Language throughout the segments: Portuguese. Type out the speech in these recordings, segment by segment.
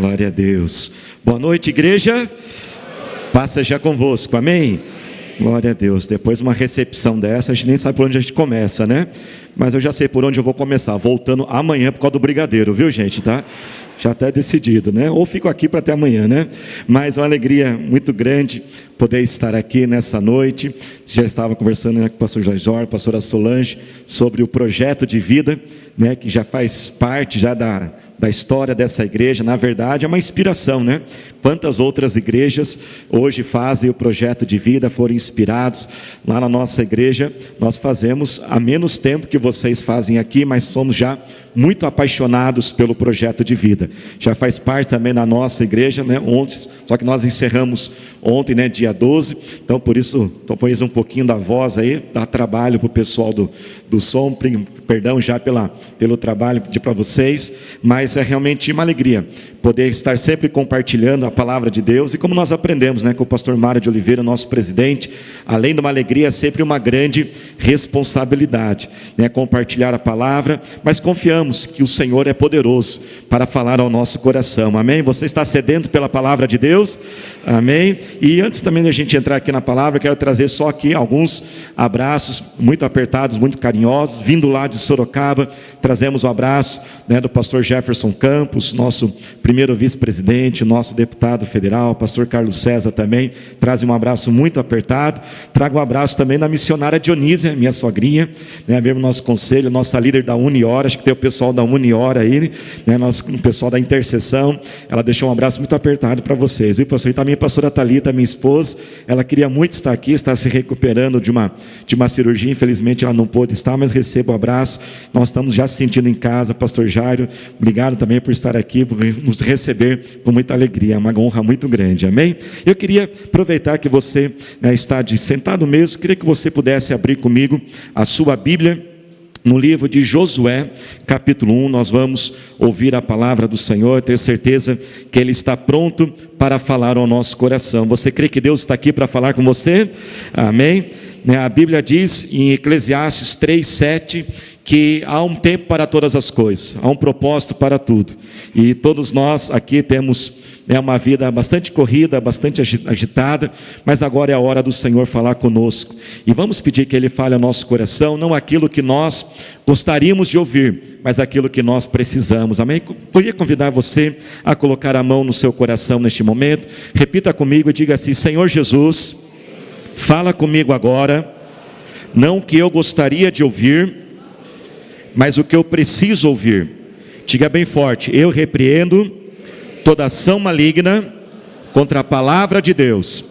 Glória a Deus. Boa noite, igreja. Passa já convosco, amém? Glória a Deus. Depois de uma recepção dessa, a gente nem sabe por onde a gente começa, né? Mas eu já sei por onde eu vou começar. Voltando amanhã por causa do brigadeiro, viu, gente? Tá? Já está decidido, né? Ou fico aqui para até amanhã, né? Mas uma alegria muito grande poder estar aqui nessa noite. Já estava conversando, né, com o pastor Jorge, pastora Solange, sobre o projeto de vida, né, que já faz parte já da história dessa igreja. Na verdade é uma inspiração, né? Quantas outras igrejas hoje fazem o projeto de vida, foram inspirados. Lá na nossa igreja nós fazemos há menos tempo que vocês fazem aqui, mas somos já muito apaixonados pelo projeto de vida. Já faz parte também da nossa igreja, né? Ontem, só que nós encerramos ontem, né, dia 12, então por isso põe um pouquinho da voz aí, dá trabalho para o pessoal do som, perdão já pelo trabalho para vocês, mas é realmente uma alegria poder estar sempre compartilhando a palavra de Deus. E como nós aprendemos, né, com o pastor Mário de Oliveira, nosso presidente, além de uma alegria, é sempre uma grande responsabilidade, né, compartilhar a palavra, mas confiamos que o Senhor é poderoso para falar ao nosso coração, amém? Você está sedento pela palavra de Deus? Amém? E antes também da gente entrar aqui na palavra, quero trazer só aqui alguns abraços muito apertados, muito carinhosos, vindo lá de Sorocaba. Trazemos o abraço, né, do pastor Jefferson Campos, nosso primeiro vice-presidente, nosso deputado federal, pastor Carlos César também, trazem um abraço muito apertado. Trago um abraço também da missionária Dionísia, minha sogrinha, né, mesmo nosso conselho, nossa líder da Uniora, acho que tem o pessoal da Uniora aí, né, o pessoal da intercessão. Ela deixou um abraço muito apertado para vocês, viu, pastor? E também a pastora Thalita, minha esposa, ela queria muito estar aqui, está se recuperando de uma cirurgia, infelizmente ela não pôde estar, mas receba o abraço. Nós estamos já se sentindo em casa. Pastor Jairo, obrigado também por estar aqui, por nos receber com muita alegria, é uma honra muito grande, amém? Eu queria aproveitar que você, né, está sentado mesmo, queria que você pudesse abrir comigo a sua Bíblia no livro de Josué, capítulo 1, nós vamos ouvir a palavra do Senhor, ter certeza que Ele está pronto para falar ao nosso coração. Você crê que Deus está aqui para falar com você? Amém? A Bíblia diz em Eclesiastes 3:7 que há um tempo para todas as coisas, há um propósito para tudo, e todos nós aqui temos, né, uma vida bastante corrida, bastante agitada, mas agora é a hora do Senhor falar conosco, e vamos pedir que Ele fale ao nosso coração, não aquilo que nós gostaríamos de ouvir, mas aquilo que nós precisamos, amém? Queria convidar você a colocar a mão no seu coração neste momento, repita comigo e diga assim: Senhor Jesus, fala comigo agora, não o que eu gostaria de ouvir, mas o que eu preciso ouvir. Diga bem forte: eu repreendo toda ação maligna contra a palavra de Deus,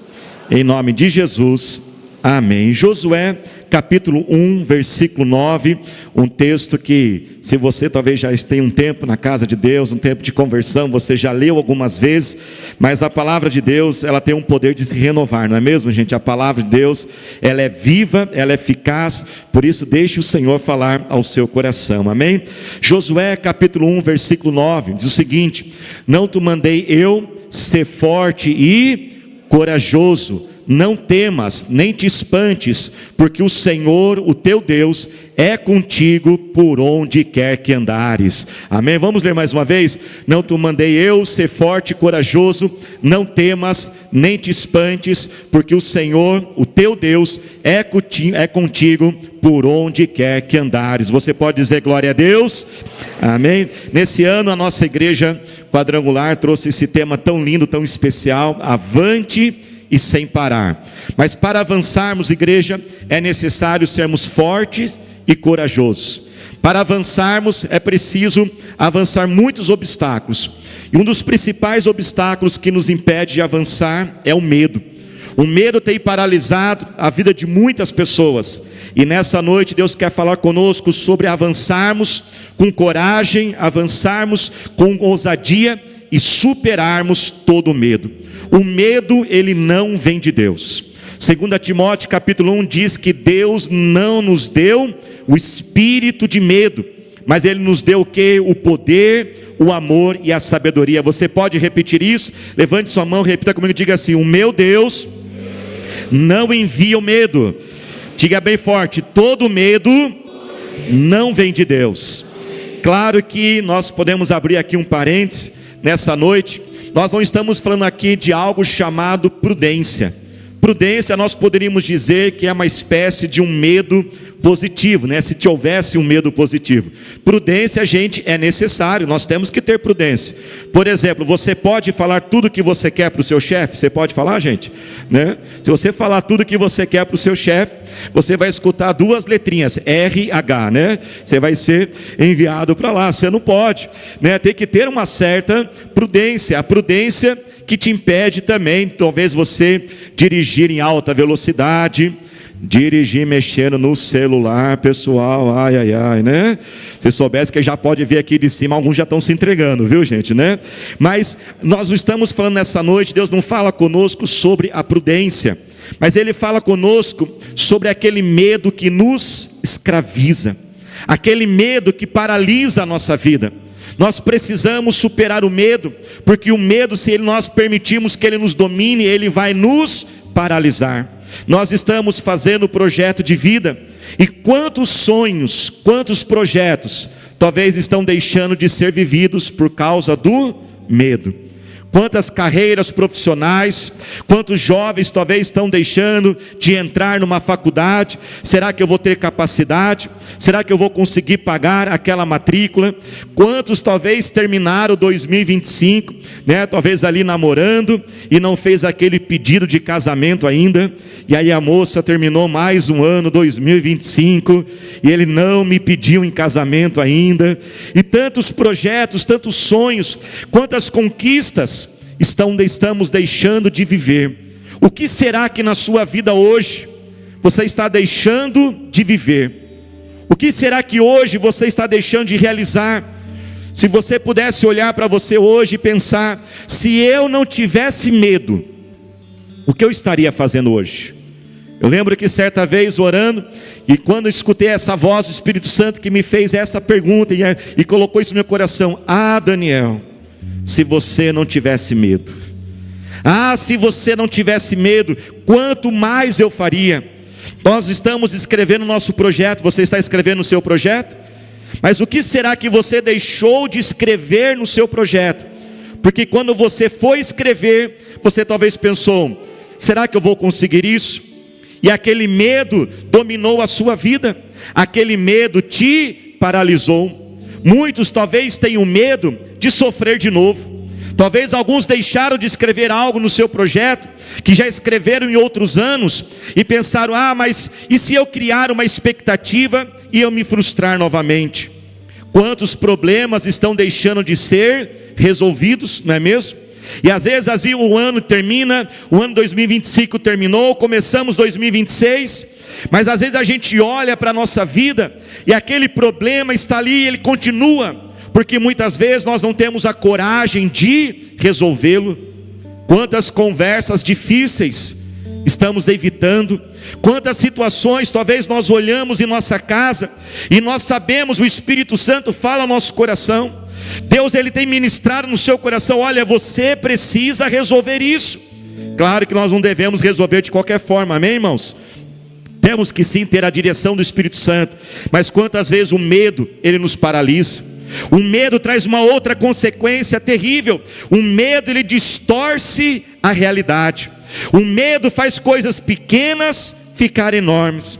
em nome de Jesus, amém. Josué capítulo 1, versículo 9, um texto que, se você talvez já tenha um tempo na casa de Deus, um tempo de conversão, você já leu algumas vezes, mas a palavra de Deus, ela tem um poder de se renovar, não é mesmo, gente? A palavra de Deus, ela é viva, ela é eficaz, por isso deixe o Senhor falar ao seu coração, amém? Josué capítulo 1, versículo 9, diz o seguinte: não te mandei eu ser forte e corajoso, não temas, nem te espantes, porque o Senhor, o teu Deus, é contigo por onde quer que andares, amém? Vamos ler mais uma vez? Não te mandei eu ser forte e corajoso, não temas, nem te espantes, porque o Senhor, o teu Deus, é contigo por onde quer que andares. Você pode dizer glória a Deus? Amém? Nesse ano a nossa igreja quadrangular trouxe esse tema tão lindo, tão especial: avante e sem parar. Mas para avançarmos, igreja, é necessário sermos fortes e corajosos. Para avançarmos é preciso avançar muitos obstáculos, e um dos principais obstáculos que nos impede de avançar é o medo. O medo tem paralisado a vida de muitas pessoas, e nessa noite Deus quer falar conosco sobre avançarmos com coragem, avançarmos com ousadia e superarmos todo o medo. O medo, ele não vem de Deus. 2 Timóteo capítulo 1 diz que Deus não nos deu o espírito de medo, mas Ele nos deu o quê? O poder, o amor e a sabedoria. Você pode repetir isso? Levante sua mão, repita comigo, diga assim: o meu Deus não envia o medo. Diga bem forte: todo medo não vem de Deus. Claro que nós podemos abrir aqui um parênteses, nessa noite, nós não estamos falando aqui de algo chamado prudência. Prudência nós poderíamos dizer que é uma espécie de um medo positivo, né? Se houvesse um medo positivo. Prudência, gente, é necessário, nós temos que ter prudência. Por exemplo, você pode falar tudo o que você quer para o seu chefe? Você pode falar, gente? Né? Se você falar tudo o que você quer para o seu chefe, você vai escutar duas letrinhas, RH, né? Você vai ser enviado para lá, você não pode, né? Tem que ter uma certa prudência, a prudência que te impede também, talvez você dirigir em alta velocidade, dirigir mexendo no celular, pessoal, ai, né? Se soubesse que já pode ver aqui de cima, alguns já estão se entregando, viu, gente, né? Mas nós não estamos falando nessa noite, Deus não fala conosco sobre a prudência, mas Ele fala conosco sobre aquele medo que nos escraviza, aquele medo que paralisa a nossa vida. Nós precisamos superar o medo, porque o medo, se nós permitirmos que ele nos domine, ele vai nos paralisar. Nós estamos fazendo o projeto de vida, e quantos sonhos, quantos projetos, talvez estão deixando de ser vividos por causa do medo. Quantas carreiras profissionais, quantos jovens talvez estão deixando de entrar numa faculdade? Será que eu vou ter capacidade? Será que eu vou conseguir pagar aquela matrícula? Quantos talvez terminaram 2025, né? Talvez ali namorando e não fez aquele pedido de casamento ainda, e aí a moça terminou mais um ano, 2025, e ele não me pediu em casamento ainda. E tantos projetos, tantos sonhos, quantas conquistas estamos deixando de viver. O que será que na sua vida hoje você está deixando de viver? O que será que hoje você está deixando de realizar? Se você pudesse olhar para você hoje e pensar, se eu não tivesse medo, o que eu estaria fazendo hoje? Eu lembro que certa vez orando, e quando eu escutei essa voz do Espírito Santo que me fez essa pergunta e colocou isso no meu coração: Daniel, se você não tivesse medo, se você não tivesse medo, quanto mais eu faria. Nós estamos escrevendo o nosso projeto, você está escrevendo o seu projeto? Mas o que será que você deixou de escrever no seu projeto? Porque quando você foi escrever, você talvez pensou: será que eu vou conseguir isso? E aquele medo dominou a sua vida, aquele medo te paralisou. Muitos talvez tenham medo de sofrer de novo. Talvez alguns deixaram de escrever algo no seu projeto, que já escreveram em outros anos, e pensaram: mas e se eu criar uma expectativa e eu me frustrar novamente? Quantos problemas estão deixando de ser resolvidos, não é mesmo? E às vezes assim, o ano termina, o ano 2025 terminou, começamos 2026, mas às vezes a gente olha para a nossa vida, e aquele problema está ali, ele continua, porque muitas vezes nós não temos a coragem de resolvê-lo. Quantas conversas difíceis estamos evitando, quantas situações talvez nós olhamos em nossa casa, e nós sabemos, o Espírito Santo fala ao nosso coração, Deus ele tem ministrado no seu coração: olha, você precisa resolver isso. Claro que nós não devemos resolver de qualquer forma, amém, irmãos? Temos que sim ter a direção do Espírito Santo, mas quantas vezes o medo, ele nos paralisa. O medo traz uma outra consequência terrível. O medo, ele distorce a realidade. O medo faz coisas pequenas ficar enormes.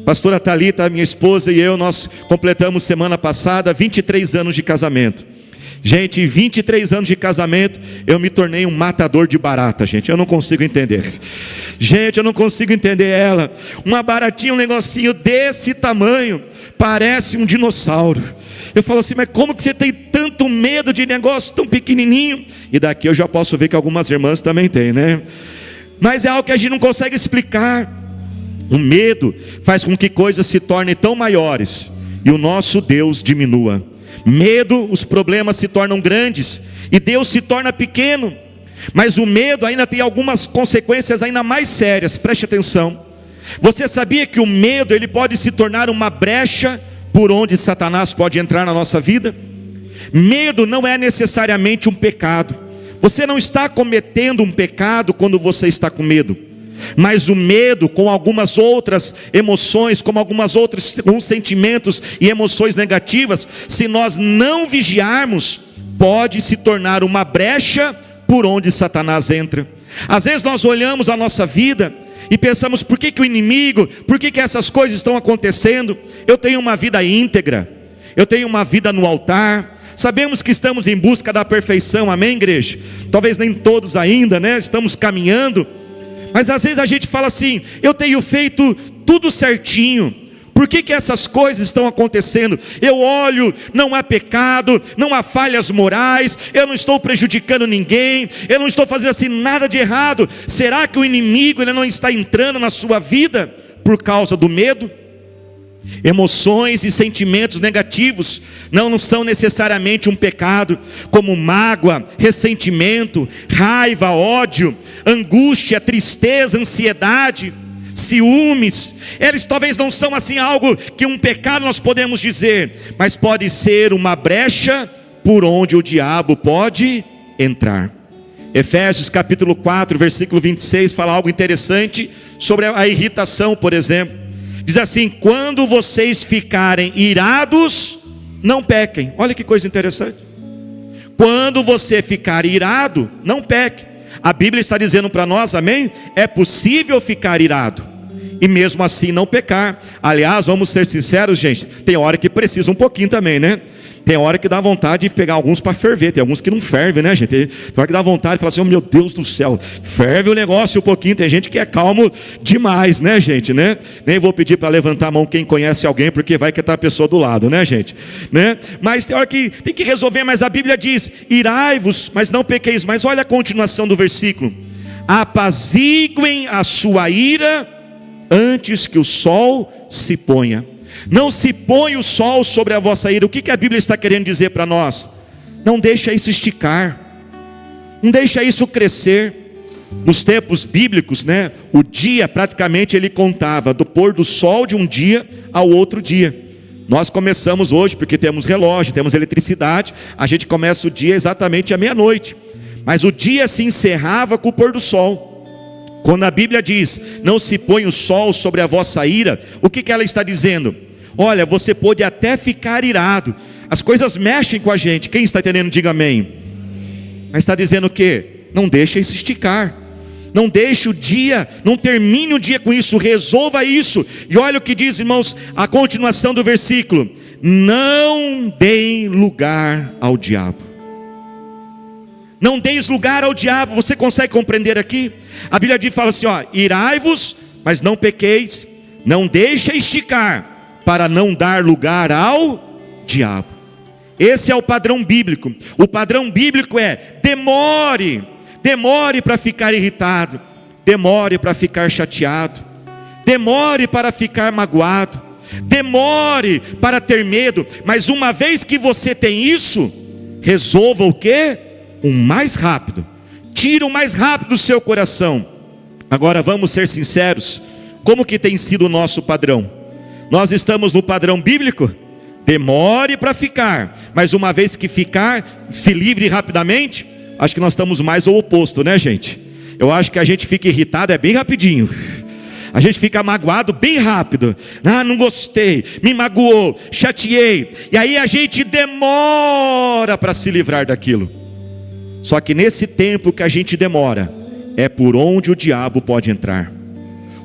Pastora Thalita, minha esposa, e eu, nós completamos semana passada 23 anos de casamento. Gente, 23 anos de casamento, eu me tornei um matador de barata, gente. Eu não consigo entender. Gente, eu não consigo entender ela. Uma baratinha, um negocinho desse tamanho, parece um dinossauro. Eu falo assim: mas como que você tem tanto medo de negócio tão pequenininho? E daqui eu já posso ver que algumas irmãs também têm, né? Mas é algo que a gente não consegue explicar. O medo faz com que coisas se tornem tão maiores e o nosso Deus diminua. Medo, os problemas se tornam grandes e Deus se torna pequeno. Mas o medo ainda tem algumas consequências ainda mais sérias. Preste atenção. Você sabia que o medo, ele pode se tornar uma brecha por onde Satanás pode entrar na nossa vida? Medo não é necessariamente um pecado. Você não está cometendo um pecado quando você está com medo. Mas o medo, com algumas outras emoções, como alguns sentimentos e emoções negativas, se nós não vigiarmos, pode se tornar uma brecha por onde Satanás entra. Às vezes nós olhamos a nossa vida e pensamos: por que o inimigo, por que essas coisas estão acontecendo? Eu tenho uma vida íntegra, eu tenho uma vida no altar. Sabemos que estamos em busca da perfeição, amém, igreja? Talvez nem todos ainda, né? Estamos caminhando, mas às vezes a gente fala assim: eu tenho feito tudo certinho, por que essas coisas estão acontecendo? Eu olho, não há pecado, não há falhas morais, eu não estou prejudicando ninguém, eu não estou fazendo assim nada de errado. Será que o inimigo ele não está entrando na sua vida por causa do medo? Emoções e sentimentos negativos não são necessariamente um pecado, como mágoa, ressentimento, raiva, ódio, angústia, tristeza, ansiedade, ciúmes. Eles talvez não são assim algo que um pecado nós podemos dizer, mas pode ser uma brecha por onde o diabo pode entrar. Efésios capítulo 4, versículo 26 fala algo interessante sobre a irritação, por exemplo. Diz assim: quando vocês ficarem irados, não pequem. Olha que coisa interessante. Quando você ficar irado, não peque. A Bíblia está dizendo para nós, amém? É possível ficar irado e mesmo assim não pecar. Aliás, vamos ser sinceros, gente, tem hora que precisa um pouquinho também, né? Tem hora que dá vontade de pegar alguns para ferver. Tem alguns que não fervem, né, gente? Tem hora que dá vontade de falar assim: oh, meu Deus do céu, ferve o negócio um pouquinho. Tem gente que é calmo demais, né, gente, né? Nem vou pedir para levantar a mão quem conhece alguém, porque vai que está a pessoa do lado, né, gente, né? Mas tem hora que tem que resolver. Mas a Bíblia diz: irai-vos, mas não pequeis. Mas olha a continuação do versículo: apaziguem a sua ira antes que o sol se ponha. Não se põe o sol sobre a vossa ira. O que a Bíblia está querendo dizer para nós? Não deixa isso esticar, não deixa isso crescer. Nos tempos bíblicos, né, o dia praticamente ele contava do pôr do sol de um dia ao outro dia. Nós começamos hoje porque temos relógio, temos eletricidade, a gente começa o dia exatamente à meia-noite, mas o dia se encerrava com o pôr do sol. Quando a Bíblia diz: não se põe o sol sobre a vossa ira, o que ela está dizendo? Olha, você pode até ficar irado, as coisas mexem com a gente. Quem está entendendo, diga amém. Mas está dizendo o quê? Não deixa isso esticar, não deixe o dia, não termine o dia com isso, resolva isso. E olha o que diz, irmãos, a continuação do versículo: não deem lugar ao diabo. Não deis lugar ao diabo. Você consegue compreender aqui? A Bíblia diz, fala assim, ó: irai-vos, mas não pequeis, não deixe esticar, para não dar lugar ao diabo. Esse é o padrão bíblico. O padrão bíblico é: demore para ficar irritado, demore para ficar chateado, demore para ficar magoado, demore para ter medo. Mas uma vez que você tem isso, resolva o quê? O mais rápido. Tira o mais rápido do seu coração. Agora vamos ser sinceros, como que tem sido o nosso padrão? Nós estamos no padrão bíblico? Demore para ficar, mas uma vez que ficar, se livre rapidamente. Acho que nós estamos mais ao oposto, né, gente? Eu acho que a gente fica irritado bem rapidinho, a gente fica magoado bem rápido. Ah, não gostei, me magoou, chateei, e aí a gente demora para se livrar daquilo. Só que nesse tempo que a gente demora, é por onde o diabo pode entrar.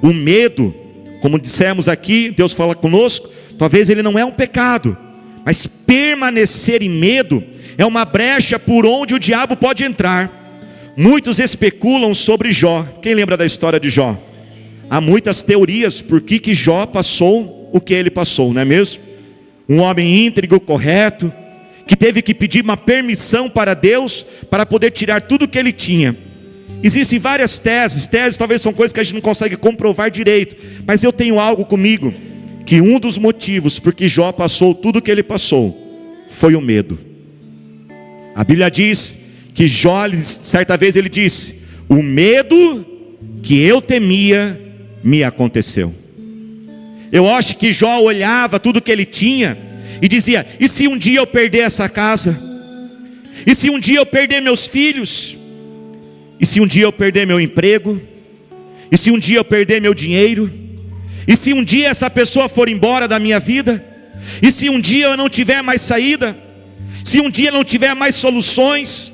O medo, como dissemos aqui, Deus fala conosco, talvez ele não é um pecado, mas permanecer em medo é uma brecha por onde o diabo pode entrar. Muitos especulam sobre Jó. Quem lembra da história de Jó? Há muitas teorias por que Jó passou o que ele passou, não é mesmo? Um homem íntegro, correto, que teve que pedir uma permissão para Deus para poder tirar tudo que ele tinha. Existem várias teses talvez são coisas que a gente não consegue comprovar direito, mas eu tenho algo comigo, que um dos motivos porque Jó passou tudo o que ele passou, foi o medo. A Bíblia diz que Jó, certa vez ele disse: o medo que eu temia me aconteceu. Eu acho que Jó olhava tudo que ele tinha e dizia: e se um dia eu perder essa casa? E se um dia eu perder meus filhos? E se um dia eu perder meu emprego? E se um dia eu perder meu dinheiro? E se um dia essa pessoa for embora da minha vida? E se um dia eu não tiver mais saída? Se um dia não tiver mais soluções,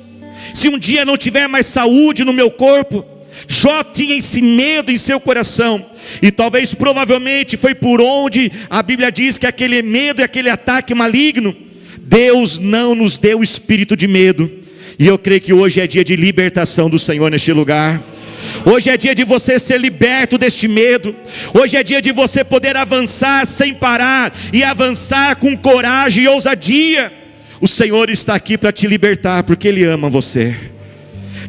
se um dia não tiver mais saúde no meu corpo, Jó tinha esse medo em seu coração. E talvez, provavelmente, foi por onde a Bíblia diz que aquele medo e aquele ataque maligno. Deus não nos deu o espírito de medo. E eu creio que hoje é dia de libertação do Senhor neste lugar. Hoje é dia de você ser liberto deste medo. Hoje é dia de você poder avançar sem parar, e avançar com coragem e ousadia. O Senhor está aqui para te libertar, porque Ele ama você.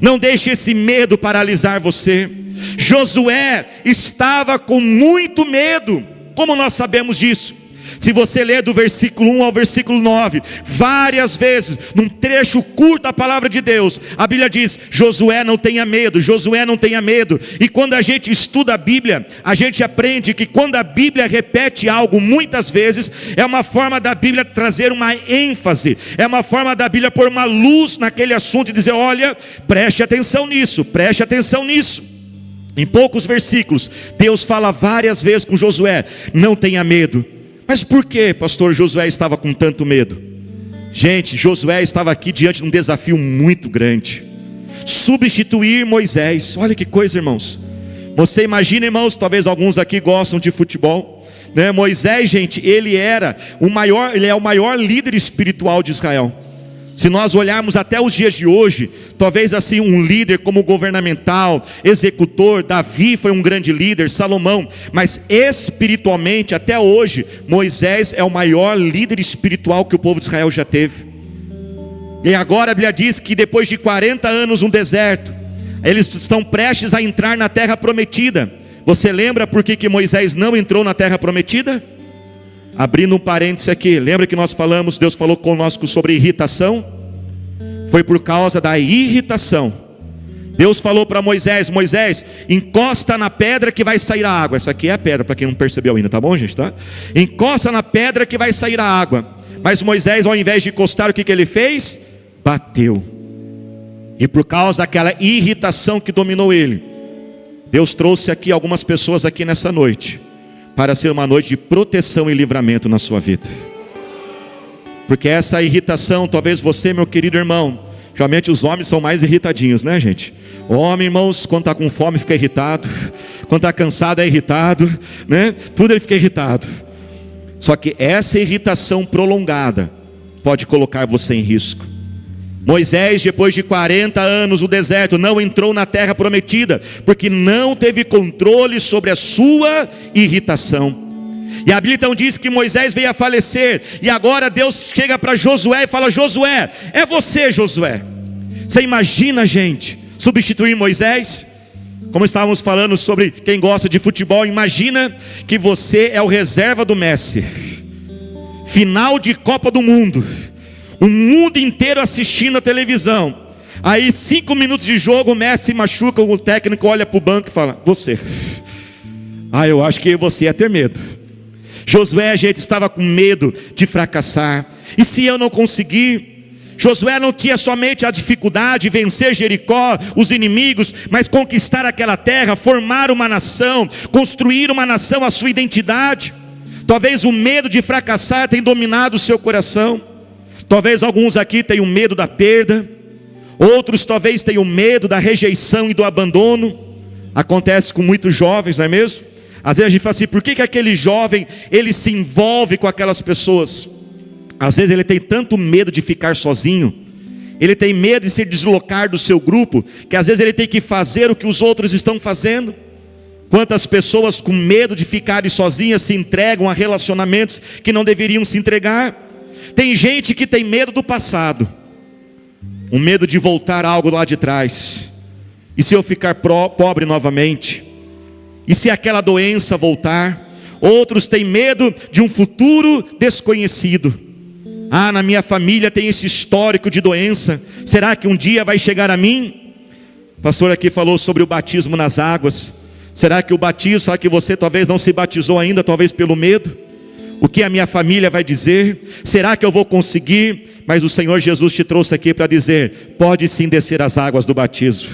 Não deixe esse medo paralisar você. Josué estava com muito medo. Como nós sabemos disso? Se você ler do versículo 1 ao versículo 9, várias vezes, num trecho curto da palavra de Deus, a Bíblia diz: Josué, não tenha medo, Josué, não tenha medo. E quando a gente estuda a Bíblia, a gente aprende que quando a Bíblia repete algo muitas vezes, é uma forma da Bíblia trazer uma ênfase, é uma forma da Bíblia pôr uma luz naquele assunto e dizer: olha, preste atenção nisso, preste atenção nisso. Em poucos versículos, Deus fala várias vezes com Josué: não tenha medo. Mas por que, pastor, Josué estava com tanto medo? Gente, Josué estava aqui diante de um desafio muito grande: substituir Moisés. Olha que coisa, irmãos. Você imagina, irmãos, talvez alguns aqui gostam de futebol, né? Moisés, gente, ele é o maior líder espiritual de Israel. Se nós olharmos até os dias de hoje, talvez assim um líder como governamental, executor, Davi foi um grande líder, Salomão, mas espiritualmente até hoje, Moisés é o maior líder espiritual que o povo de Israel já teve. E agora a Bíblia diz que depois de 40 anos no deserto, eles estão prestes a entrar na terra prometida. Você lembra por que Moisés não entrou na terra prometida? Abrindo um parêntese aqui, lembra que nós falamos, Deus falou conosco sobre irritação? Foi por causa da irritação. Deus falou para Moisés: Moisés, encosta na pedra que vai sair a água. Essa aqui é a pedra, para quem não percebeu ainda, tá bom, gente? Tá? Encosta na pedra que vai sair a água. Mas Moisés, ao invés de encostar, o que ele fez? Bateu. E por causa daquela irritação que dominou ele, Deus trouxe aqui algumas pessoas aqui nessa noite, para ser uma noite de proteção e livramento na sua vida. Porque essa irritação, talvez você, meu querido irmão, geralmente os homens são mais irritadinhos, né, gente? O homem, irmãos, quando está com fome fica irritado, quando está cansado é irritado, né? Tudo ele fica irritado. Só que essa irritação prolongada pode colocar você em risco. Moisés, depois de 40 anos no deserto, não entrou na terra prometida, porque não teve controle sobre a sua irritação. E a Bíblia então diz que Moisés veio a falecer, e agora Deus chega para Josué e fala: Josué, é você, Josué. Você imagina, gente, substituir Moisés? Como estávamos falando sobre quem gosta de futebol, imagina que você é o reserva do Messi, final de Copa do Mundo, o mundo inteiro assistindo a televisão. Aí 5 minutos de jogo, o Messi machuca, o técnico olha para o banco e fala: você. Eu acho que você ia ter medo. Josué, a gente estava com medo de fracassar. E se eu não conseguir? Josué não tinha somente a dificuldade de vencer Jericó, os inimigos, mas conquistar aquela terra, formar uma nação, construir uma nação, a sua identidade. Talvez o medo de fracassar tenha dominado o seu coração. Talvez alguns aqui tenham medo da perda, outros talvez tenham medo da rejeição e do abandono. Acontece com muitos jovens, não é mesmo? Às vezes a gente fala assim: por que aquele jovem, ele se envolve com aquelas pessoas? Às vezes ele tem tanto medo de ficar sozinho, ele tem medo de se deslocar do seu grupo, que às vezes ele tem que fazer o que os outros estão fazendo. Quantas pessoas com medo de ficarem sozinhas se entregam a relacionamentos que não deveriam se entregar? Tem gente que tem medo do passado, um medo de voltar algo lá de trás. E se eu ficar pobre novamente? E se aquela doença voltar? Outros têm medo de um futuro desconhecido. Na minha família tem esse histórico de doença, será que um dia vai chegar a mim? O pastor aqui falou sobre o batismo nas águas. Será que o batismo, será que você talvez não se batizou ainda, talvez pelo medo? O que a minha família vai dizer? Será que eu vou conseguir? Mas o Senhor Jesus te trouxe aqui para dizer: pode sim descer as águas do batismo.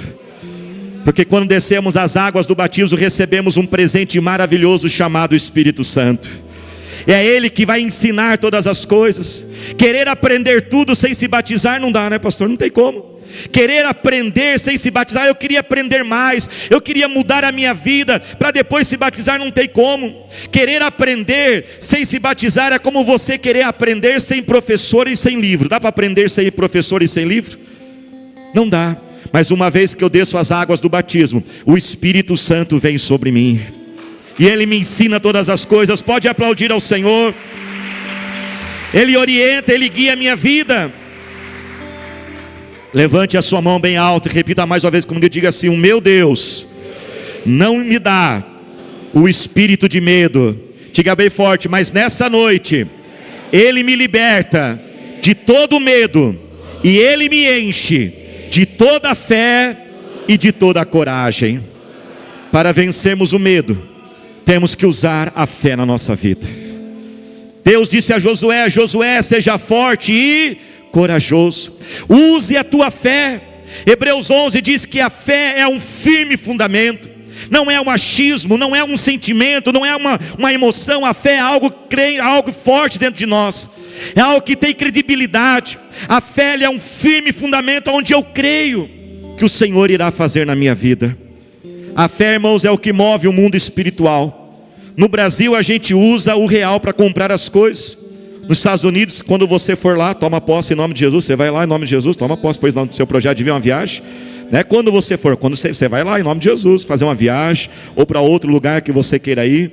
Porque quando descemos as águas do batismo, recebemos um presente maravilhoso chamado Espírito Santo. é Ele que vai ensinar todas as coisas. Querer aprender tudo sem se batizar não dá, né, pastor? Não tem como. Querer aprender sem se batizar, eu queria aprender mais, eu queria mudar a minha vida para depois se batizar, não tem como. Querer aprender sem se batizar é como você querer aprender sem professor e sem livro. Dá para aprender sem professor e sem livro? Não dá. Mas uma vez que eu desço as águas do batismo, o Espírito Santo vem sobre mim e Ele me ensina todas as coisas. Pode aplaudir ao Senhor. Ele orienta, Ele guia a minha vida. Levante a sua mão bem alta e repita mais uma vez comigo e diga assim: o meu Deus não me dá o espírito de medo. Diga bem forte: mas nessa noite Ele me liberta de todo medo e Ele me enche de toda a fé e de toda a coragem. Para vencermos o medo, temos que usar a fé na nossa vida. Deus disse a Josué: Josué, seja forte e corajoso, use a tua fé. Hebreus 11 diz que a fé é um firme fundamento, não é um achismo, não é um sentimento, não é uma emoção. A fé é algo forte dentro de nós, é algo que tem credibilidade. A fé é um firme fundamento onde eu creio que o Senhor irá fazer na minha vida. A fé, irmãos, é o que move o mundo espiritual. No Brasil a gente usa o real para comprar as coisas. Nos Estados Unidos, quando você for lá, toma posse em nome de Jesus. Você vai lá em nome de Jesus, toma posse, pois no seu projeto de vir uma viagem, né? Quando você vai lá em nome de Jesus, fazer uma viagem, ou para outro lugar que você queira ir.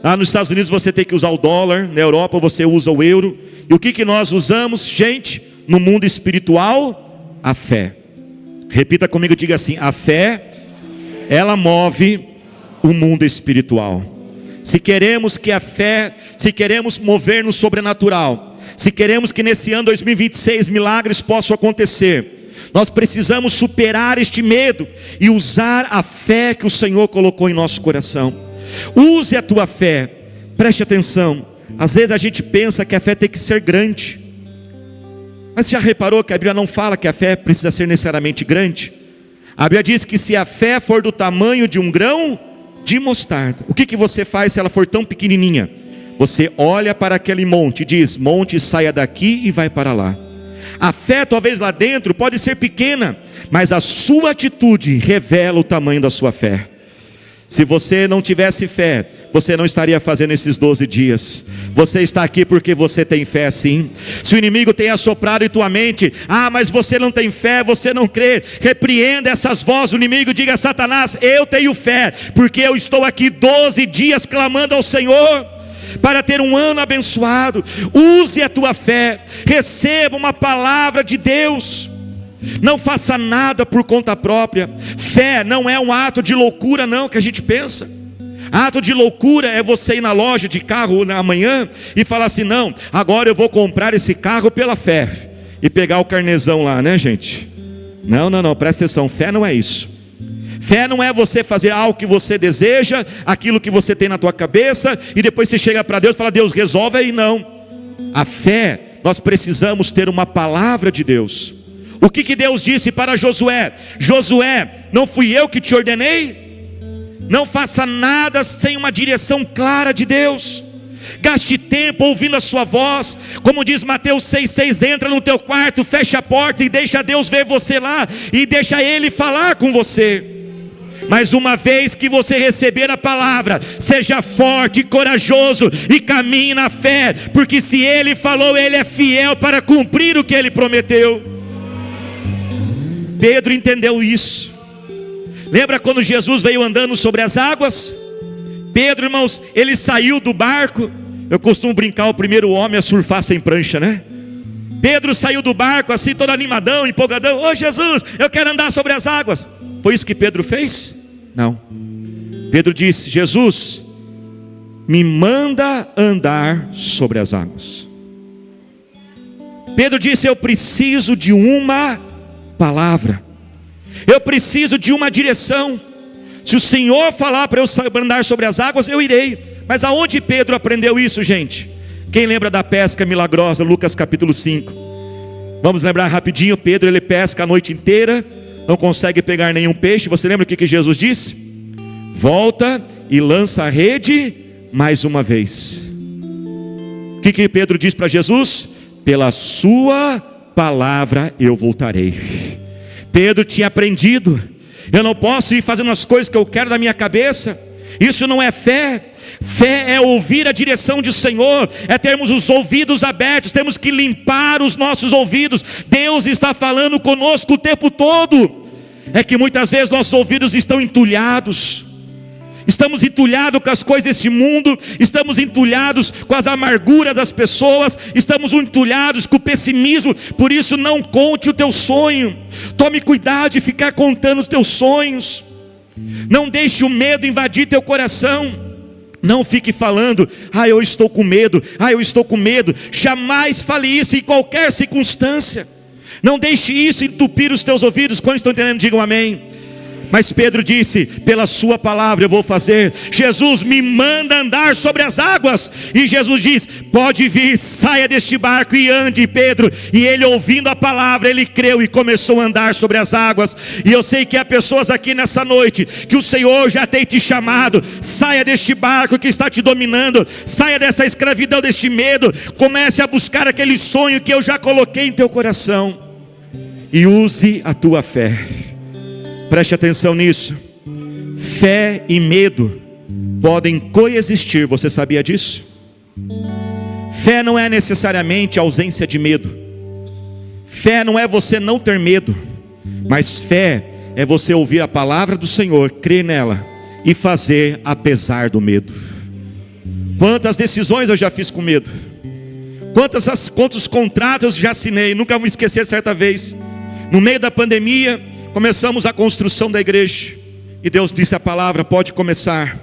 Lá nos Estados Unidos você tem que usar o dólar, na Europa você usa o euro. E o que nós usamos, gente, no mundo espiritual? A fé. Repita comigo, diga assim: a fé, ela move o mundo espiritual. Se queremos que a fé, se queremos mover no sobrenatural, se queremos que nesse ano 2026 milagres possam acontecer, nós precisamos superar este medo e usar a fé que o Senhor colocou em nosso coração. Use a tua fé. Preste atenção. Às vezes a gente pensa que a fé tem que ser grande, mas você já reparou que a Bíblia não fala que a fé precisa ser necessariamente grande? A Bíblia diz que se a fé for do tamanho de um grão de mostarda, o que você faz se ela for tão pequenininha? Você olha para aquele monte e diz: monte, saia daqui e vai para lá. A fé talvez lá dentro pode ser pequena, mas a sua atitude revela o tamanho da sua fé. Se você não tivesse fé, você não estaria fazendo esses 12 dias. Você está aqui porque você tem fé, sim. Se o inimigo tem assoprado em tua mente: ah, mas você não tem fé, você não crê. Repreenda essas vozes do inimigo, diga: Satanás, eu tenho fé, porque eu estou aqui 12 dias clamando ao Senhor para ter um ano abençoado. Use a tua fé, receba uma palavra de Deus. Não faça nada por conta própria. Fé não é um ato de loucura não, que a gente pensa. Ato de loucura é você ir na loja de carro amanhã e falar assim: não, agora eu vou comprar esse carro pela fé, e pegar o carnezão lá, né, gente? Não, presta atenção. Fé não é isso. Fé não é você fazer algo que você deseja, aquilo que você tem na tua cabeça, e depois você chega para Deus e fala: Deus, resolve aí. Não. A fé, nós precisamos ter uma palavra de Deus. O que Deus disse para Josué? Josué, não fui eu que te ordenei? Não faça nada sem uma direção clara de Deus. Gaste tempo ouvindo a sua voz. Como diz Mateus 6,6, entra no teu quarto, fecha a porta e deixa Deus ver você lá, e deixa Ele falar com você. Mas uma vez que você receber a palavra, seja forte e corajoso e caminhe na fé, porque se Ele falou, Ele é fiel para cumprir o que Ele prometeu. Pedro entendeu isso. Lembra quando Jesus veio andando sobre as águas? Pedro, irmãos, ele saiu do barco. Eu costumo brincar, o primeiro homem a surfar sem prancha, né? Pedro saiu do barco assim, todo animadão, empolgadão. Ô Jesus, eu quero andar sobre as águas. Foi isso que Pedro fez? Não. Pedro disse: Jesus, me manda andar sobre as águas. Pedro disse: eu preciso de uma palavra, eu preciso de uma direção. Se o Senhor falar para eu andar sobre as águas, eu irei. Mas aonde Pedro aprendeu isso, gente? Quem lembra da pesca milagrosa, Lucas capítulo 5? Vamos lembrar rapidinho. Pedro, ele pesca a noite inteira, não consegue pegar nenhum peixe. Você lembra o que Jesus disse? Volta e lança a rede mais uma vez. que Pedro diz para Jesus? Pela sua palavra eu voltarei. Pedro tinha aprendido: eu não posso ir fazendo as coisas que eu quero da minha cabeça. Isso não é fé. Fé é ouvir a direção do Senhor, é termos os ouvidos abertos, temos que limpar os nossos ouvidos. Deus está falando conosco o tempo todo. É que muitas vezes nossos ouvidos estão entulhados. Estamos entulhados com as coisas desse mundo, estamos entulhados com as amarguras das pessoas, estamos entulhados com o pessimismo. Por isso não conte o teu sonho. Tome cuidado de ficar contando os teus sonhos. Não deixe o medo invadir teu coração. Não fique falando: eu estou com medo, eu estou com medo. Jamais fale isso em qualquer circunstância. Não deixe isso entupir os teus ouvidos. Quantos estão entendendo? Digam amém. Mas Pedro disse: pela sua palavra eu vou fazer. Jesus me manda andar sobre as águas. E Jesus diz: pode vir, saia deste barco e ande, Pedro. E ele, ouvindo a palavra, ele creu e começou a andar sobre as águas. E eu sei que há pessoas aqui nessa noite que o Senhor já tem te chamado. Saia deste barco que está te dominando. Saia dessa escravidão, deste medo. Comece a buscar aquele sonho que eu já coloquei em teu coração. E use a tua fé. Preste atenção nisso. Fé e medo podem coexistir. Você sabia disso? Fé não é necessariamente ausência de medo. Fé não é você não ter medo. Mas fé é você ouvir a palavra do Senhor, crer nela e fazer apesar do medo. Quantas decisões eu já fiz com medo. Quantos contratos eu já assinei. Nunca vou esquecer certa vez. No meio da pandemia, começamos a construção da igreja. E Deus disse a palavra: pode começar.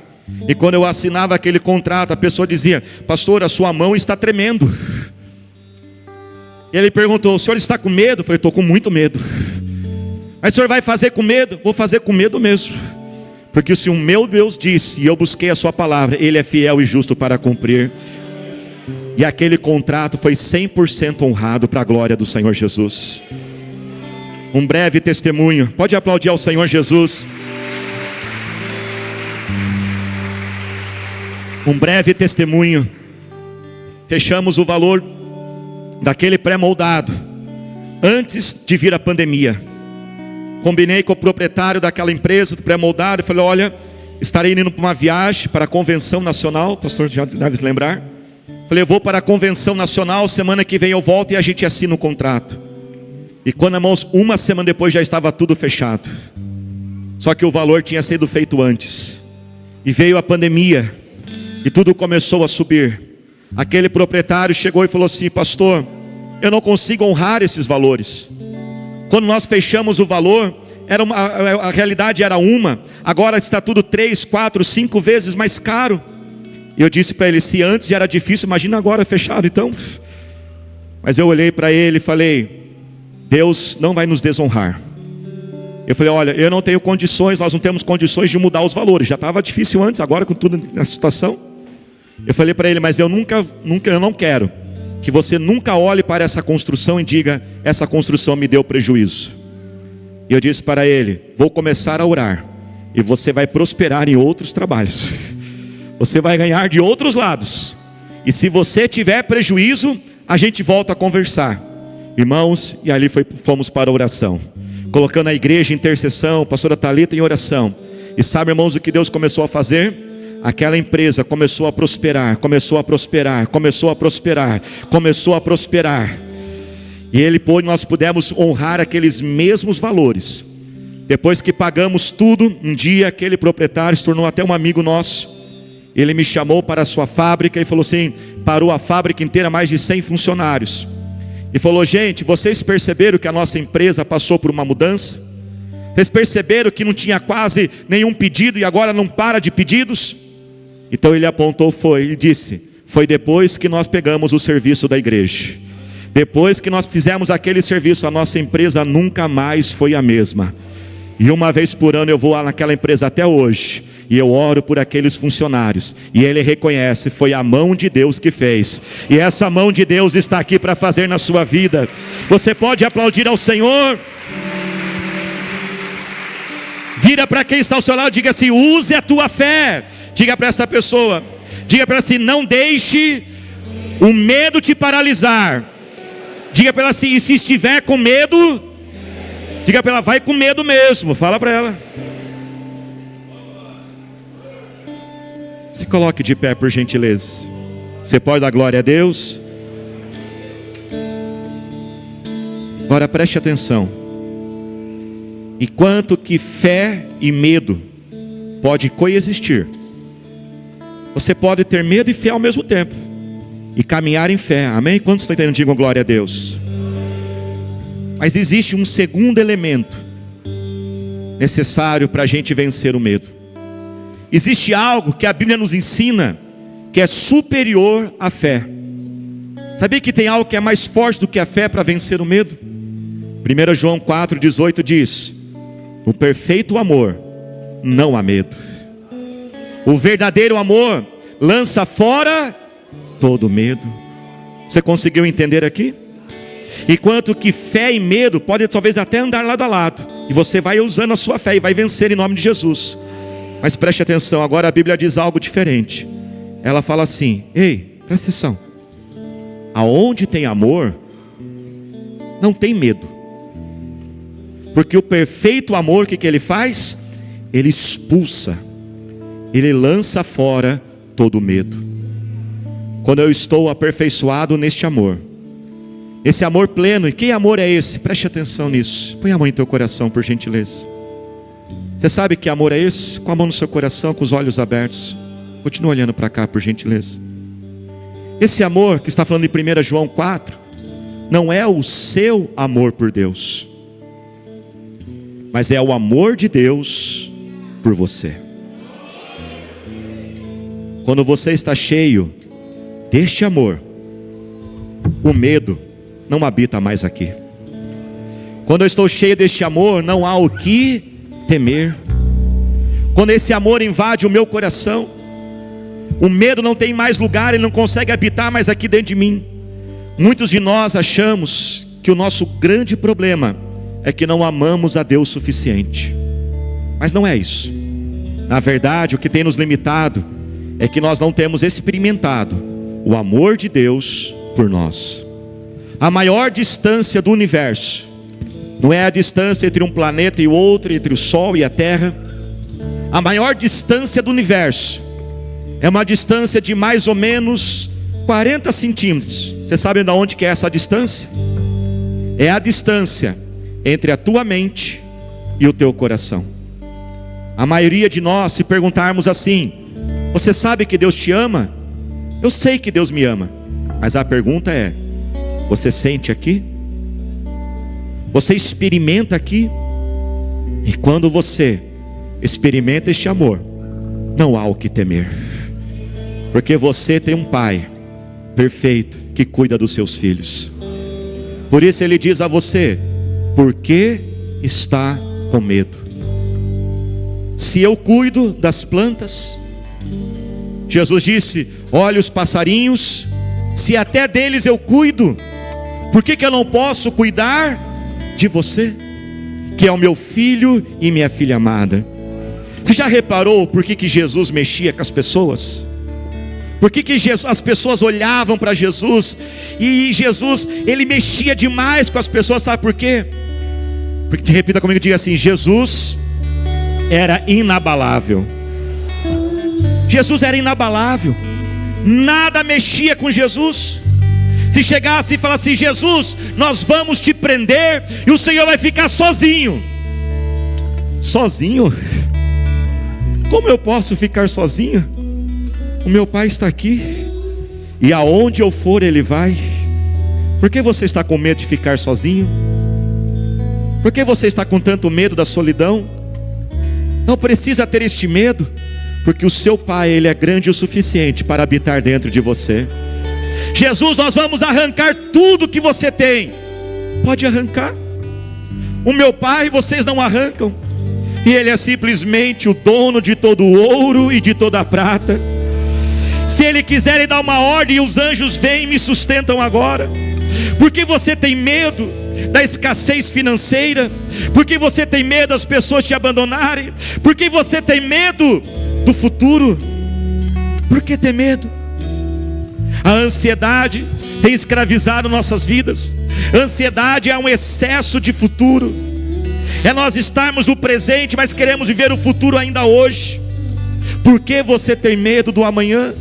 E quando eu assinava aquele contrato, a pessoa dizia: pastor, a sua mão está tremendo. E ele perguntou: o senhor está com medo? Eu falei: estou com muito medo. Mas o senhor vai fazer com medo? Vou fazer com medo mesmo. Porque se o meu Deus disse, e eu busquei a sua palavra, Ele é fiel e justo para cumprir. E aquele contrato foi 100% honrado para a glória do Senhor Jesus. Um breve testemunho. Pode aplaudir ao Senhor Jesus. Um breve testemunho. Fechamos o valor daquele pré-moldado antes de vir a pandemia. Combinei com o proprietário daquela empresa do pré-moldado e falei: olha, estarei indo para uma viagem para a convenção nacional. O pastor já deve se lembrar. Falei: eu vou para a convenção nacional, semana que vem eu volto e a gente assina o contrato. E quando, irmãos, uma semana depois já estava tudo fechado. Só que o valor tinha sido feito antes. E veio a pandemia. E tudo começou a subir. Aquele proprietário chegou e falou assim: pastor, eu não consigo honrar esses valores. Quando nós fechamos o valor, a realidade era uma. Agora está tudo 3, 4, 5 vezes mais caro. E eu disse para ele: se antes já era difícil, imagina agora fechado então. Mas eu olhei para ele e falei: Deus não vai nos desonrar. Eu falei: olha, eu não tenho condições, nós não temos condições de mudar os valores. Já estava difícil antes, agora com tudo na situação. Eu falei para ele: mas eu não quero que você nunca olhe para essa construção e diga: essa construção me deu prejuízo. E eu disse para ele: vou começar a orar, e você vai prosperar em outros trabalhos. Você vai ganhar de outros lados. E se você tiver prejuízo, a gente volta a conversar. Irmãos, e ali fomos para a oração, colocando a igreja em intercessão, a pastora Thalita em oração. E sabe, irmãos, o que Deus começou a fazer? Aquela empresa começou a prosperar, começou a prosperar, começou a prosperar, começou a prosperar. E nós pudemos honrar aqueles mesmos valores. Depois que pagamos tudo, um dia aquele proprietário se tornou até um amigo nosso. Ele me chamou para a sua fábrica e falou assim: parou a fábrica inteira, mais de 100 funcionários. E falou: gente, vocês perceberam que a nossa empresa passou por uma mudança? Vocês perceberam que não tinha quase nenhum pedido e agora não para de pedidos? Então ele apontou, e disse: foi depois que nós pegamos o serviço da igreja. Depois que nós fizemos aquele serviço, a nossa empresa nunca mais foi a mesma. E uma vez por ano eu vou lá naquela empresa até hoje, e eu oro por aqueles funcionários, e ele reconhece: foi a mão de Deus que fez, e essa mão de Deus está aqui para fazer na sua vida. Você pode aplaudir ao Senhor? Vira para quem está ao seu lado e diga assim: use a tua fé. Diga para essa pessoa, diga para ela assim: não deixe o medo te paralisar, diga para ela assim, e se estiver com medo, diga para ela, vai com medo mesmo, fala para ela. Se coloque de pé por gentileza. Você pode dar glória a Deus? Agora preste atenção. Enquanto que fé e medo pode coexistir, você pode ter medo e fé ao mesmo tempo e caminhar em fé, amém? Quantos estão entendendo? Digam glória a Deus. Mas existe um segundo elemento necessário para a gente vencer o medo. Existe algo que a Bíblia nos ensina que é superior à fé. Sabia que tem algo que é mais forte do que a fé para vencer o medo? 1 João 4,18 diz: o perfeito amor não há medo. O verdadeiro amor lança fora todo medo. Você conseguiu entender aqui? Enquanto que fé e medo podem talvez até andar lado a lado, e você vai usando a sua fé e vai vencer em nome de Jesus. Mas preste atenção, agora a Bíblia diz algo diferente. Ela fala assim, ei, presta atenção, aonde tem amor, não tem medo. Porque o perfeito amor, o que ele faz? Ele expulsa, ele lança fora todo medo. Quando eu estou aperfeiçoado neste amor, esse amor pleno, e que amor é esse? Preste atenção nisso, põe a mão em teu coração por gentileza. Você sabe que amor é esse? Com a mão no seu coração, com os olhos abertos. Continua olhando para cá por gentileza. Esse amor que está falando em 1 João 4 não é o seu amor por Deus, mas é o amor de Deus por você. Quando você está cheio deste amor, o medo não habita mais aqui. Quando eu estou cheio deste amor, não há o que temer. Quando esse amor invade o meu coração, o medo não tem mais lugar, ele não consegue habitar mais aqui dentro de mim. Muitos de nós achamos que o nosso grande problema é que não amamos a Deus o suficiente. Mas não é isso. Na verdade, o que tem nos limitado é que nós não temos experimentado o amor de Deus por nós. A maior distância do universo não é a distância entre um planeta e o outro, entre o Sol e a Terra. A maior distância do universo é uma distância de mais ou menos 40 centímetros. Você sabe de onde que é essa distância? É a distância entre a tua mente e o teu coração. A maioria de nós, se perguntarmos assim, você sabe que Deus te ama? Eu sei que Deus me ama. Mas a pergunta é, você sente aqui? Você experimenta aqui? E quando você experimenta este amor, não há o que temer. Porque você tem um Pai perfeito que cuida dos seus filhos. Por isso ele diz a você, por que está com medo? Se eu cuido das plantas, Jesus disse, olha os passarinhos, se até deles eu cuido, por que eu não posso cuidar de você, que é o meu filho e minha filha amada? Você já reparou por que Jesus mexia com as pessoas? Por que as pessoas olhavam para Jesus? E Jesus, ele mexia demais com as pessoas, sabe por quê? Porque, repita comigo, diga assim, Jesus era inabalável. Jesus era inabalável. Nada mexia com Jesus. Se chegasse e falasse, Jesus, nós vamos te prender e o Senhor vai ficar sozinho. Sozinho? Como eu posso ficar sozinho? O meu Pai está aqui, e aonde eu for Ele vai. Por que você está com medo de ficar sozinho? Por que você está com tanto medo da solidão? Não precisa ter este medo, porque o seu Pai, Ele é grande o suficiente para habitar dentro de você. Jesus, nós vamos arrancar tudo que você tem. Pode arrancar. O meu Pai vocês não arrancam, e Ele é simplesmente o dono de todo o ouro e de toda a prata. Se Ele quiser, Ele dá uma ordem e os anjos vêm e me sustentam agora. Porque você tem medo da escassez financeira? Porque você tem medo das pessoas te abandonarem? Porque você tem medo do futuro? Por que ter medo? A ansiedade tem escravizado nossas vidas. A ansiedade é um excesso de futuro. É nós estarmos no presente, mas queremos viver o futuro ainda hoje. Por que você tem medo do amanhã?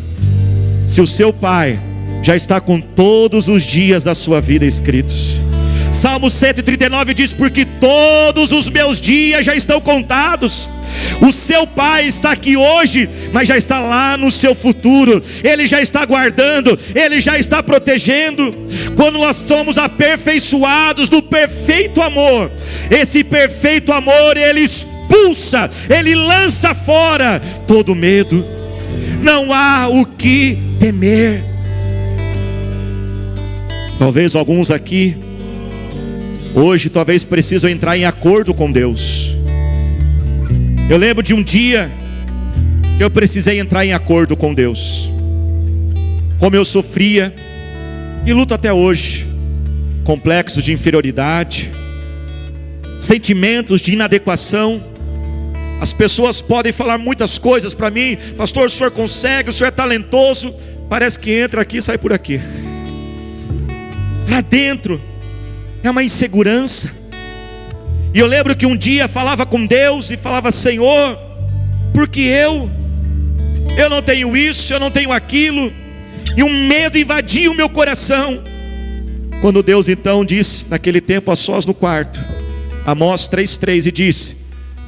Se o seu Pai já está com todos os dias da sua vida escritos. Salmo 139 diz: porque todos os meus dias já estão contados. O seu Pai está aqui hoje, mas já está lá no seu futuro. Ele já está guardando, Ele já está protegendo. Quando nós somos aperfeiçoados no perfeito amor, esse perfeito amor, Ele expulsa, Ele lança fora todo medo. Não há o que temer. Talvez alguns aqui hoje talvez precisam entrar em acordo com Deus. Eu lembro de um dia que eu precisei entrar em acordo com Deus. Como eu sofria e luto até hoje, complexos de inferioridade, sentimentos de inadequação. As pessoas podem falar muitas coisas para mim: pastor, o senhor consegue, o senhor é talentoso. Parece que entra aqui e sai por aqui. Lá dentro é uma insegurança. E eu lembro que um dia falava com Deus e falava: Senhor, porque eu não tenho isso, eu não tenho aquilo. E um medo invadia o meu coração. Quando Deus então disse, naquele tempo a sós no quarto, Amós 3:3, e disse: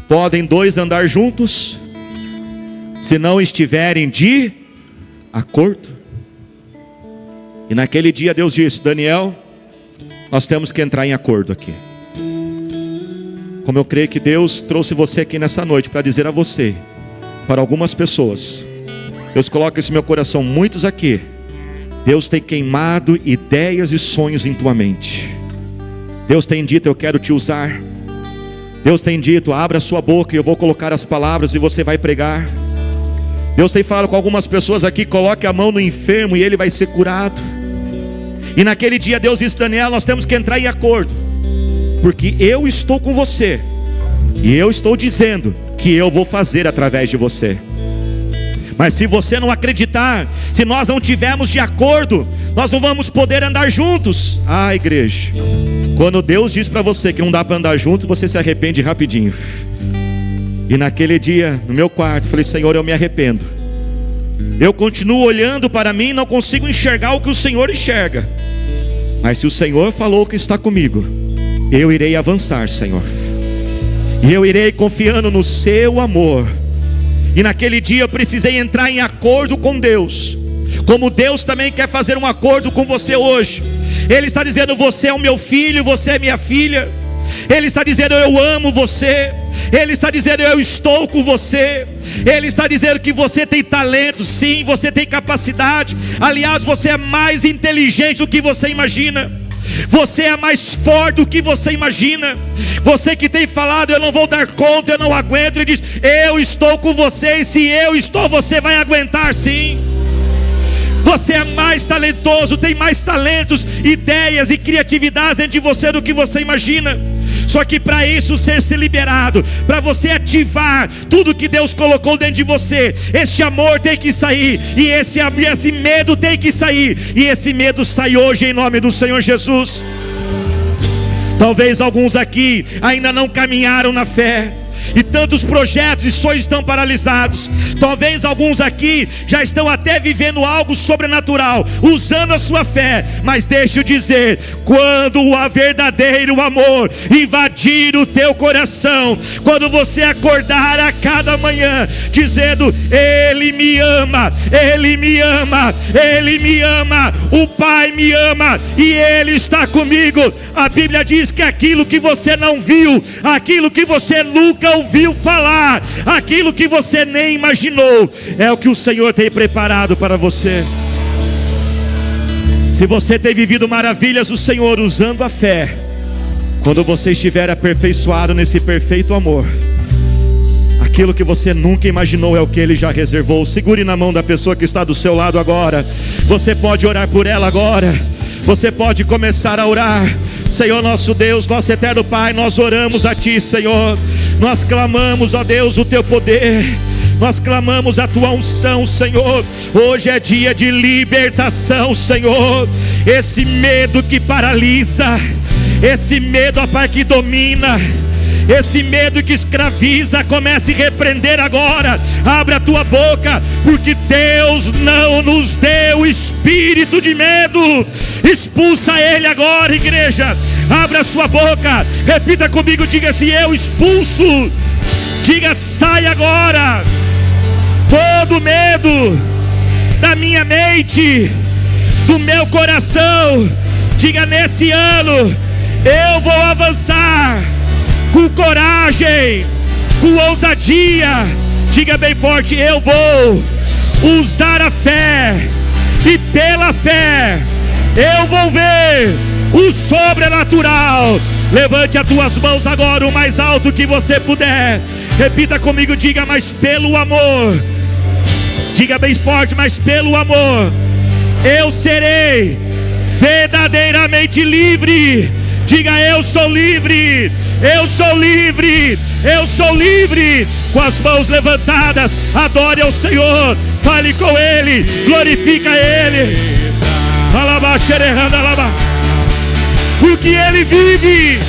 podem dois andar juntos, se não estiverem de acordo. E naquele dia Deus disse: Daniel, nós temos que entrar em acordo aqui. Como eu creio que Deus trouxe você aqui nessa noite para dizer a você, para algumas pessoas, Deus coloca isso no meu coração, muitos aqui, Deus tem queimado ideias e sonhos em tua mente. Deus tem dito: eu quero te usar. Deus tem dito: abra a sua boca e eu vou colocar as palavras e você vai pregar. Deus tem falado com algumas pessoas aqui: coloque a mão no enfermo e ele vai ser curado. E naquele dia Deus disse: Daniel, nós temos que entrar em acordo, porque eu estou com você, e eu estou dizendo que eu vou fazer através de você. Mas se você não acreditar, se nós não tivermos de acordo, nós não vamos poder andar juntos. Ah, igreja, quando Deus diz para você que não dá para andar juntos, você se arrepende rapidinho. E naquele dia, no meu quarto, eu falei: Senhor, eu me arrependo. Eu continuo olhando para mim, não consigo enxergar o que o Senhor enxerga. Mas se o Senhor falou que está comigo, eu irei avançar, Senhor. E eu irei confiando no seu amor. E naquele dia eu precisei entrar em acordo com Deus, como Deus também quer fazer um acordo com você hoje. Ele está dizendo: você é o meu filho, você é minha filha. Ele está dizendo: eu amo você. Ele está dizendo: eu estou com você. Ele está dizendo que você tem talento, sim, você tem capacidade. Aliás, você é mais inteligente do que você imagina. Você é mais forte do que você imagina. Você que tem falado: eu não vou dar conta, eu não aguento. Ele diz: eu estou com você. E se eu estou, você vai aguentar, sim. Você é mais talentoso, tem mais talentos, ideias e criatividade dentro de você do que você imagina. Só que para isso ser liberado, para você ativar tudo que Deus colocou dentro de você, esse amor tem que sair, e esse medo tem que sair. E esse medo sai hoje em nome do Senhor Jesus. Talvez alguns aqui ainda não caminharam na fé, e tantos projetos e sonhos estão paralisados. Talvez alguns aqui já estão até vivendo algo sobrenatural, usando a sua fé. Mas deixa eu dizer, quando o verdadeiro amor invadir o teu coração, quando você acordar a cada manhã dizendo: Ele me ama, Ele me ama, Ele me ama, o Pai me ama e Ele está comigo. A Bíblia diz que aquilo que você não viu, aquilo que você nunca ouviu falar, aquilo que você nem imaginou, é o que o Senhor tem preparado para você. Se você tem vivido maravilhas do Senhor usando a fé, quando você estiver aperfeiçoado nesse perfeito amor, aquilo que você nunca imaginou é o que Ele já reservou. Segure na mão da pessoa que está do seu lado agora. Você pode orar por ela agora. Você pode começar a orar. Senhor nosso Deus, nosso eterno Pai, nós oramos a Ti, Senhor. Nós clamamos, ó Deus, o Teu poder. Nós clamamos a tua unção, Senhor. Hoje é dia de libertação, Senhor. Esse medo que paralisa, esse medo, ó Pai, que domina, esse medo que escraviza, comece a repreender agora. Abre a tua boca, porque Deus não nos deu espírito de medo. Expulsa ele agora, igreja. Abra a sua boca, repita comigo, diga assim: eu expulso. Diga: sai agora todo medo da minha mente, do meu coração. Diga: nesse ano eu vou avançar com coragem, com ousadia. Diga bem forte: eu vou usar a fé, e pela fé eu vou ver o sobrenatural. Levante as tuas mãos agora o mais alto que você puder. Repita comigo, diga: mas pelo amor. Diga bem forte: mas pelo amor eu serei verdadeiramente livre. Diga: eu sou livre, eu sou livre, eu sou livre. Com as mãos levantadas, adore ao Senhor, fale com Ele, glorifica Ele. Porque Ele vive.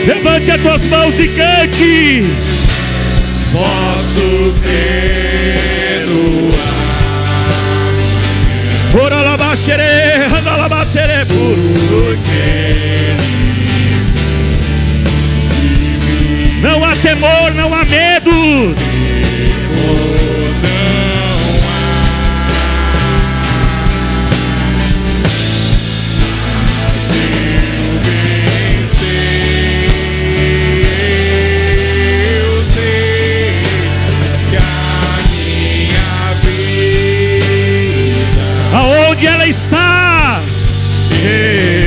Levante as tuas mãos e cante. Posso crer no não há temor, não há medo. Aonde ela está?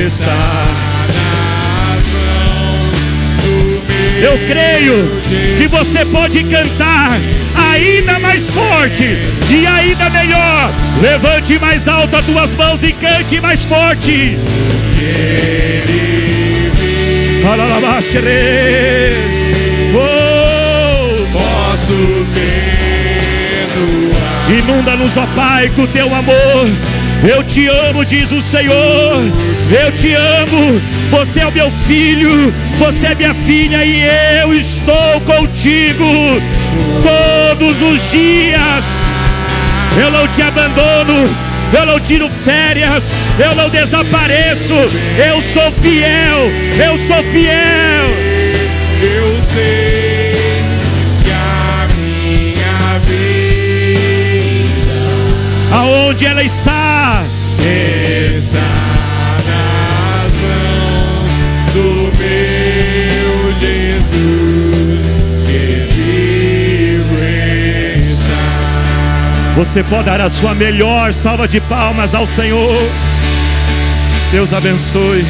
Está nas mãos do meu. Eu creio que você pode cantar ainda mais forte e ainda melhor. Levante mais alto as tuas mãos e cante mais forte. Posso crer no ar. Inunda-nos, ó Pai, com o teu amor. Eu te amo, diz o Senhor. Eu te amo. Você é o meu filho, você é minha filha, e eu estou contigo todos os dias. Eu não te abandono, eu não tiro férias, eu não desapareço. Eu sou fiel, eu sou fiel. Eu sei que a minha vida, aonde ela está? está nas mãos do meu Jesus, que vivo está. Você pode dar a sua melhor salva de palmas ao Senhor. Deus abençoe.